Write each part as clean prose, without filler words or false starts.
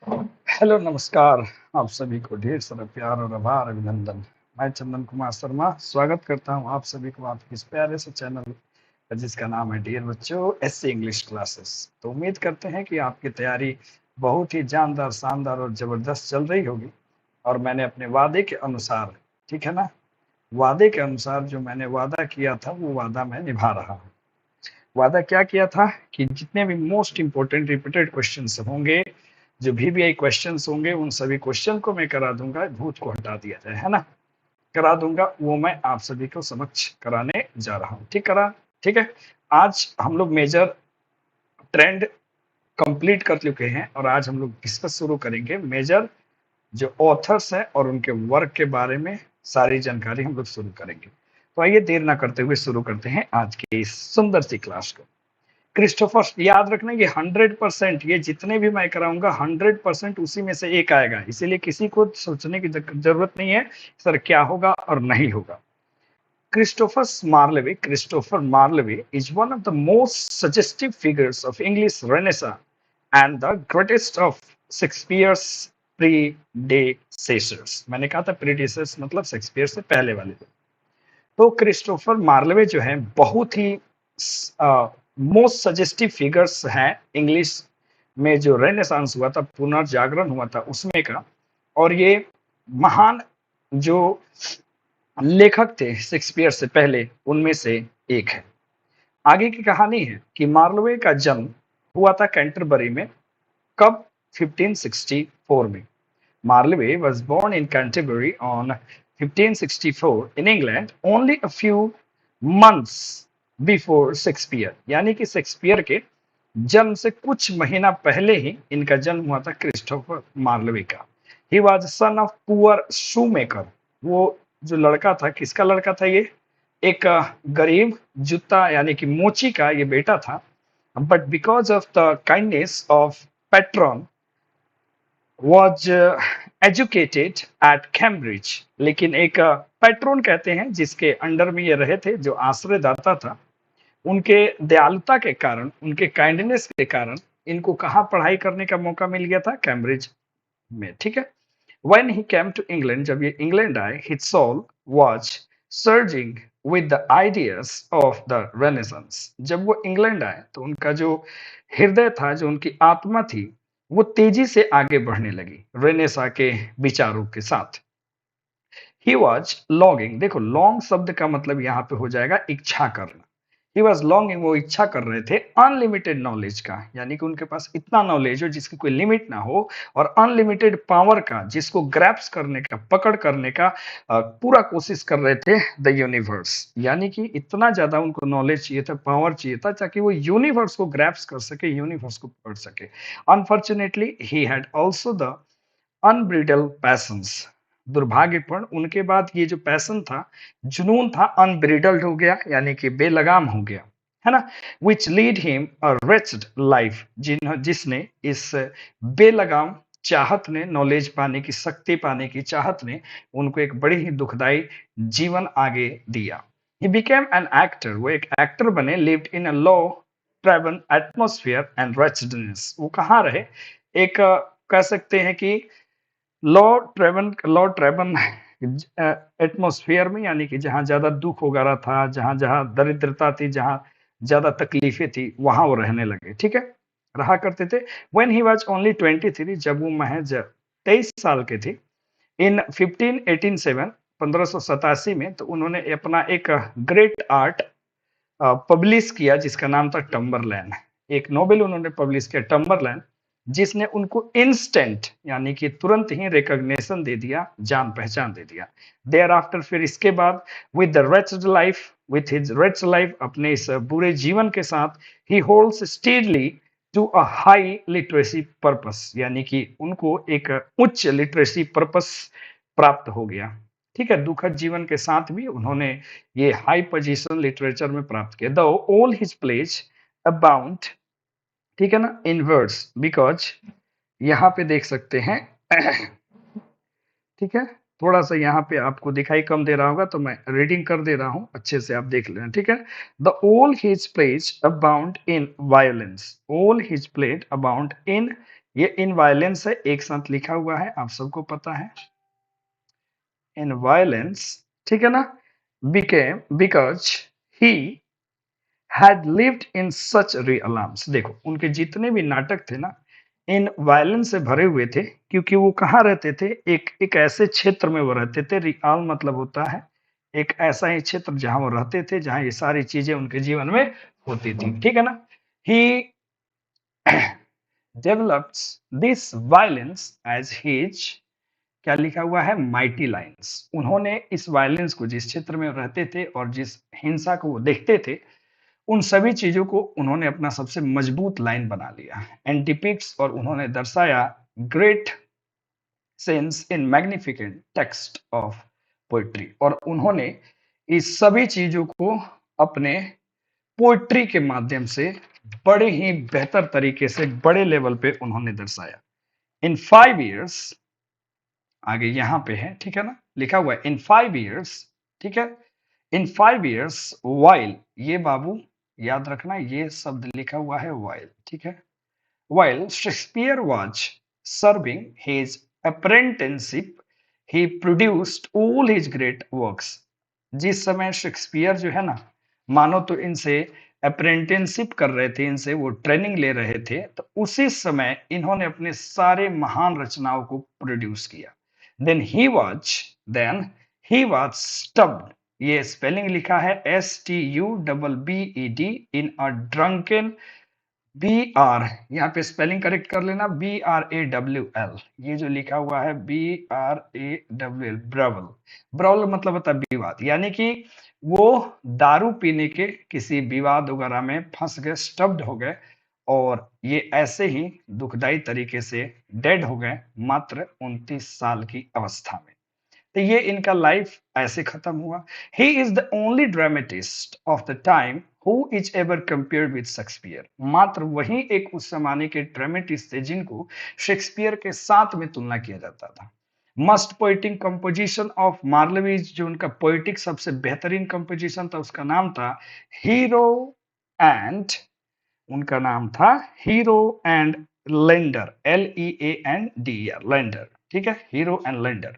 Hello, नमस्कार। आप सभी को ढेर सारा प्यार और आभार, अभिनंदन। मैं चंदन कुमार शर्मा स्वागत करता हूँ आप सभी को आपके इस प्यारे से चैनल जिसका नाम है डियर बच्चों एससी इंग्लिश क्लासेस। तो उम्मीद करते हैं कि आपकी तैयारी बहुत ही जानदार, शानदार और ज़बरदस्त चल रही होगी। और मैंने अपने वादे के अनुसार, ठीक है ना, वादे के अनुसार जो मैंने वादा किया था वो वादा मैं निभा रहा हूँ। वादा क्या किया था कि जितने भी मोस्ट इंपॉर्टेंट रिपीटेड क्वेश्चंस होंगे, जो वीवीआई क्वेश्चंस होंगे, उन सभी क्वेश्चन को मैं करा दूंगा, भूत को हटा दिया जाए, है ना, करा दूंगा। वो मैं आप सभी को समक्ष कराने जा रहा हूँ। ठीक है। आज हम लोग मेजर ट्रेंड कंप्लीट कर चुके हैं और आज हम लोग डिस्कस शुरू करेंगे मेजर जो ऑथर्स हैं और उनके वर्क के बारे में सारी जानकारी हम लोग शुरू करेंगे। तो आइए देर ना करते हुए शुरू करते हैं आज की इस सुंदर सी क्लास को। क्रिस्टोफर, याद रखना ये 100%, ये जितने भी मैं कराऊंगा 100% उसी में से एक आएगा, इसीलिए किसी को सोचने की जरूरत नहीं है सर क्या होगा और नहीं होगा। Christopher Marlowe is one of the most suggestive figures of English Renaissance and the greatest of Shakespeare's predecessors। मैंने कहा था predecessors मतलब शेक्सपियर से पहले वाले। तो क्रिस्टोफर मार्लेवे जो है बहुत ही मोस्ट सजेस्टिव फिगर्स हैं इंग्लिश में, जो रेनेसांस हुआ था, पुनर्जागरण हुआ था उसमें का। और ये महान जो लेखक थे शेक्सपियर से पहले उनमें से एक है। आगे की कहानी है कि मार्लोवे का जन्म हुआ था कैंटरबरी में। कब? 1564 में। Marlewe was born in Canterbury on 1564 in England, only a few months before Shakespeare। यानी कि शेक्सपियर के जन्म से कुछ महीना पहले ही इनका जन्म हुआ था क्रिस्टोफर मार्लेवे का। He was son of poor shoemaker. वो जो लड़का था, किसका लड़का था ये? एक गरीब जूता यानी कि मोची का ये बेटा था। But because of the kindness of patron was educated at Cambridge। लेकिन एक पैट्रोन कहते हैं जिसके अंडर में ये रहे थे, जो आश्रयदाता था, उनके दयालुता के कारण, उनके काइंडनेस के कारण इनको कहाँ पढ़ाई करने का मौका मिल गया था? कैम्ब्रिज में। ठीक है। When he came to England, जब ये इंग्लैंड आए, his soul was surging with the ideas of the Renaissance। जब वो इंग्लैंड आए तो उनका जो हृदय था, जो उनकी आत्मा थी, वो तेजी से आगे बढ़ने लगी रेनेसा के विचारों के साथ। ही वॉज लॉन्गिंग, देखो लॉन्ग शब्द का मतलब यहाँ पे हो जाएगा इच्छा करना। ही वॉज लॉन्गिंग, वो इच्छा कर रहे थे अनलिमिटेड नॉलेज का, यानी कि उनके पास इतना नॉलेज हो जिसकी कोई लिमिट ना हो, और अनलिमिटेड पावर का, जिसको ग्रैप्स करने का, पकड़ करने का पूरा कोशिश कर रहे थे द यूनिवर्स। यानी कि इतना ज्यादा उनको नॉलेज चाहिए था, पावर चाहिए था, ताकि वो यूनिवर्स को ग्रैप्स कर सके, यूनिवर्स को पकड़ सके। Unfortunately he had also the unbridled passions. दुर्भाग्यपूर्ण, उनके बाद ये जो पैशन था, जुनून था, अनब्रिडल्ड हो गया, यानी कि बेलगाम हो गया, है ना। Which lead him a wretched life, जिसने इस बेलगाम चाहत ने, नॉलेज पाने की, शक्ति पाने की चाहत ने उनको एक बड़ी ही दुखदाई जीवन आगे दिया। ही बिकेम एन एक्टर, वो एक एक्टर बने। Lived in a low Trayvon atmosphere and wretchedness। वो कहाँ रहे? एक कह सकते हैं कि लॉ ट्रेवन एटमॉस्फेयर में, यानी कि जहां ज्यादा दुख वगैरह था, जहां जहां दरिद्रता थी, जहां ज्यादा तकलीफें थी, वहां वो रहने लगे। ठीक है, रहा करते थे। व्हेन ही वाज ओनली 23, जब वो महज 23 साल के थे, इन 1587, 1587 में, तो उन्होंने अपना एक ग्रेट आर्ट पब्लिश किया जिसका नाम था टम्बरलैंड। एक नोवेल उन्होंने पब्लिश किया टम्बरलैंड, जिसने उनको इंस्टेंट यानी कि तुरंत ही रिकॉग्निशन दे दिया, जान पहचान दे दिया। देयर आफ्टर, फिर इसके बाद, with the wretched life, with his wretched life, अपने इस बुरे जीवन के साथ, he holds steadily to a high literacy purpose, यानी कि उनको एक उच्च लिटरेसी पर्पस प्राप्त हो गया। ठीक है, दुखद जीवन के साथ भी उन्होंने ये हाई पोजीशन लिटरेचर में प्राप्त किया। The all his plays abound, ठीक है ना, इन वर्ड्स, बिकॉज यहाँ पे देख सकते हैं ठीक है, थोड़ा सा यहाँ पे आपको दिखाई कम दे रहा होगा, तो मैं रीडिंग कर दे रहा हूँ, अच्छे से आप देख लेना। ठीक है। The all his plays abound in violence, all his played abound in ये इन वायलेंस है, एक साथ लिखा हुआ है, आप सबको पता है। इन वायलेंस, ठीक है ना, became because he had lived in such realms. देखो उनके जितने भी नाटक थे ना, इन वायलेंस से भरे हुए थे, क्योंकि वो कहाँ रहते थे, एक ऐसे क्षेत्र में वो रहते थे। रियल मतलब होता है एक ऐसा ही क्षेत्र जहां वो रहते थे, जहां ये सारी चीजें उनके जीवन में होती थी, ठीक है ना। He develops this violence as his, क्या लिखा हुआ है, माइटी लाइन्स। उन्होंने इस वायलेंस को, जिस क्षेत्र में रहते थे और जिस हिंसा को वो देखते थे, उन सभी चीजों को उन्होंने अपना सबसे मजबूत लाइन बना लिया, एंड डिपिक्ट्स, और उन्होंने दर्शाया great sense in magnificent text of poetry. और उन्होंने इस सभी चीजों को अपने पोइट्री के माध्यम से बड़े ही बेहतर तरीके से, बड़े लेवल पे उन्होंने दर्शाया। इन 5 years, आगे यहां पे है, ठीक है ना, लिखा हुआ है इन 5 years, ठीक है। इन 5 years वाइल, ये बाबू याद रखना, ये शब्द लिखा हुआ है वाइल, ठीक है। While Shakespeare was serving his apprenticeship he produced all his great works. जिस समय शेक्सपियर जो है ना, मानो तो इनसे अप्रेंटिसशिप कर रहे थे, इनसे वो ट्रेनिंग ले रहे थे, तो उसी समय इन्होंने अपने सारे महान रचनाओं को प्रोड्यूस किया। Then he was then he was stabbed, ये स्पेलिंग लिखा है STUBBED, in a drunken, BR, यहाँ पे स्पेलिंग करेक्ट कर लेना, BRAWL, ये जो लिखा हुआ है BRAWL, ब्रावल। ब्रावल मतलब होता है विवाद, यानी कि वो दारू पीने के किसी विवाद वगैरह में फंस गए, स्टब्ड हो गए, और ये ऐसे ही दुखदाई तरीके से डेड हो गए, मात्र 29 साल की अवस्था में। तो ये इनका लाइफ ऐसे खत्म हुआ। He is the only dramatist of the time who is ever compared with Shakespeare. मात्र वही एक उस जमाने के ड्रामेटिस्ट थे जिनको शेक्सपियर के साथ में तुलना किया जाता था। मस्ट पोइटिक कंपोजिशन ऑफ मार्लेवीज, जो उनका पोइटिक सबसे बेहतरीन कंपोजिशन था, उसका नाम था हीरो एंड, उनका नाम था hero and lender, LEANDER, lender, ठीक है, hero and lender.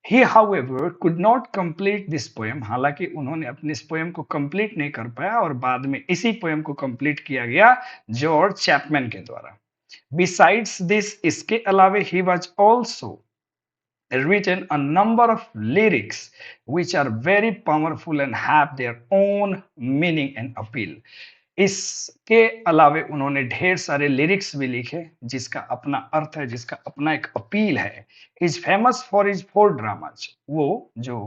He, however, could not complete this poem, हालांकि उन्होंने अपने इस पोएम को कंप्लीट नहीं कर पाया, और बाद में इसी पोएम को कंप्लीट किया गया जॉर्ज चैपमैन के द्वारा। Besides this, इसके अलावे he was also written a number of lyrics which are very powerful and have their own meaning and appeal. इसके अलावे उन्होंने ढेर सारे लिरिक्स भी लिखे जिसका अपना अर्थ है, जिसका अपना एक अपील है। Is famous for is 4 dramas, वो जो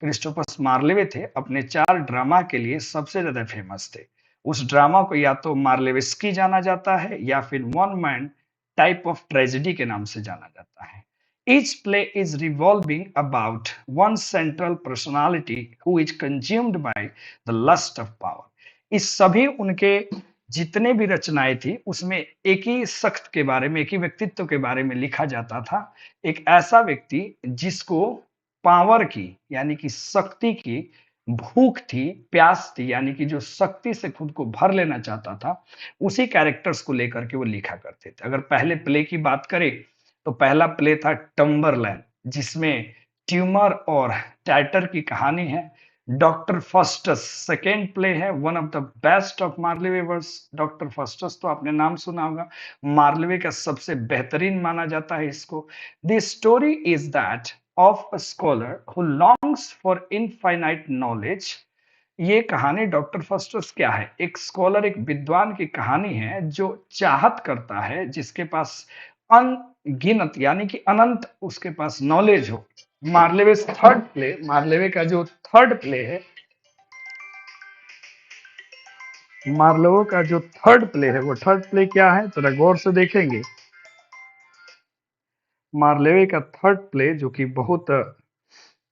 क्रिस्टोफर मार्लेवे थे अपने 4 ड्रामा के लिए सबसे ज्यादा फेमस थे। उस ड्रामा को या तो मार्लेविस्की जाना जाता है, या फिर one man type of tragedy के नाम से जाना जाता है। Each play is revolving about one central personality who is consumed by the lust of power. इस सभी उनके जितने भी रचनाएं थी, उसमें एक ही शख्स के बारे में, एक ही व्यक्तित्व के बारे में लिखा जाता था। एक ऐसा व्यक्ति जिसको पावर की, यानी कि शक्ति की भूख थी, प्यास थी, यानी कि जो शक्ति से खुद को भर लेना चाहता था, उसी कैरेक्टर्स को लेकर के वो लिखा करते थे। अगर पहले प्ले की बात करें तो पहला प्ले था टम्बरलैंड, जिसमें ट्यूमर और टाइटर की कहानी है। डॉक्टर फस्टस सेकेंड प्ले है, one of the best of Marlowe works. Doctor Faustus तो आपने नाम सुना होगा, मार्लेवे का सबसे बेहतरीन माना जाता है इसको। The story is that of a scholar who longs for infinite knowledge. ये कहानी डॉक्टर फस्टस क्या है, एक स्कॉलर, एक विद्वान की कहानी है जो चाहत करता है, जिसके पास अनगिनत यानी कि अनंत उसके पास नॉलेज हो। मार्लेवे थर्ड प्ले, मार्लेवे का जो थर्ड प्ले है, मार्लेवे का जो थर्ड प्ले है, वो थर्ड प्ले क्या है जरा गौर से देखेंगे। मार्लेवे का थर्ड प्ले जो कि बहुत,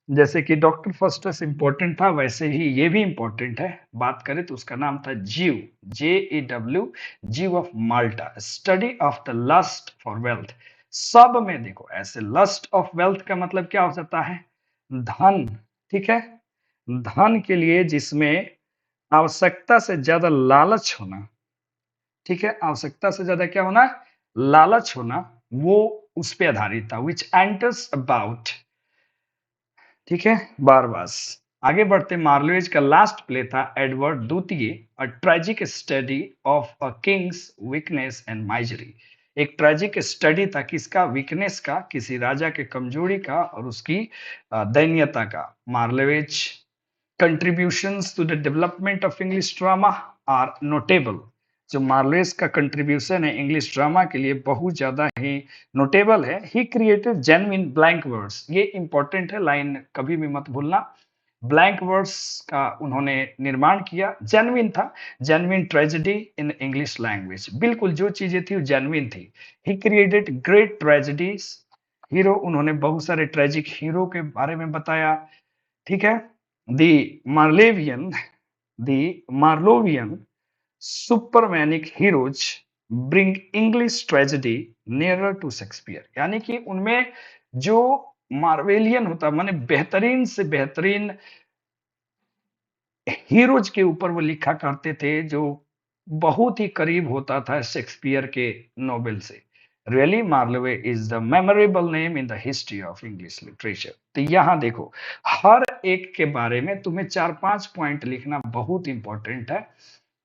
जैसे कि डॉक्टर फस्टस इंपॉर्टेंट था, वैसे ही ये भी इंपॉर्टेंट है। बात करें तो उसका नाम था Jew, JEW, Jew of Malta, study of the lust for wealth. सब में देखो ऐसे लस्ट ऑफ वेल्थ का मतलब क्या हो सकता है, धन, ठीक है, धन के लिए जिसमें आवश्यकता से ज्यादा लालच होना, ठीक है, आवश्यकता से ज्यादा क्या होना, लालच होना, वो उस पे आधारित था। विच एंटर्स अबाउट, ठीक है, बारबास। आगे बढ़ते, मार्लोवेज का लास्ट प्ले था एडवर्ड द्वितीय, अ tragic study of a Kings weakness and misery. एक ट्रेजिक स्टडी था किसका? वीकनेस का, किसी राजा के कमजोरी का और उसकी दैन्यता का। मार्लोवेज contributions to the development of English drama are notable। जो मार्लेस का कंट्रीब्यूशन है इंग्लिश ड्रामा के लिए बहुत ज्यादा ही नोटेबल है। He created genuine blank words, ये इंपॉर्टेंट है, लाइन कभी भी मत भूलना। ब्लैंक वर्ड्स का उन्होंने निर्माण किया, जेन्युइन था, genuine tragedy in English language. बिल्कुल जो चीजें थी वो जेन्युइन थी। He created great tragedies, hero, उन्होंने बहुत सारे ट्रेजिक हीरो के बारे में बताया, ठीक है। The Marlevian, the Marlovian supermanic heroes bring English tragedy nearer to Shakespeare। यानी कि उनमें जो मार्वेलियन होता, माने बेहतरीन से बेहतरीन हीरोज के ऊपर वो लिखा करते थे, जो बहुत ही करीब होता था शेक्सपियर के नोवेल से। Really Marlowe is the memorable name in the history of English literature. तो यहां देखो, हर एक के बारे में तुम्हें 4-5 पॉइंट लिखना बहुत इंपॉर्टेंट है,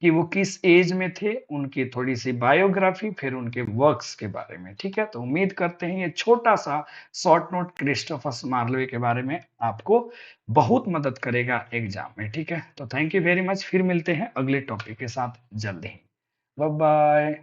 कि वो किस एज में थे, उनकी थोड़ी सी बायोग्राफी, फिर उनके वर्क्स के बारे में, ठीक है। तो उम्मीद करते हैं ये छोटा सा शॉर्ट नोट क्रिस्टोफर मार्लोवे के बारे में आपको बहुत मदद करेगा एग्जाम में, ठीक है। तो थैंक यू वेरी मच, फिर मिलते हैं अगले टॉपिक के साथ जल्दी ही। Bye bye.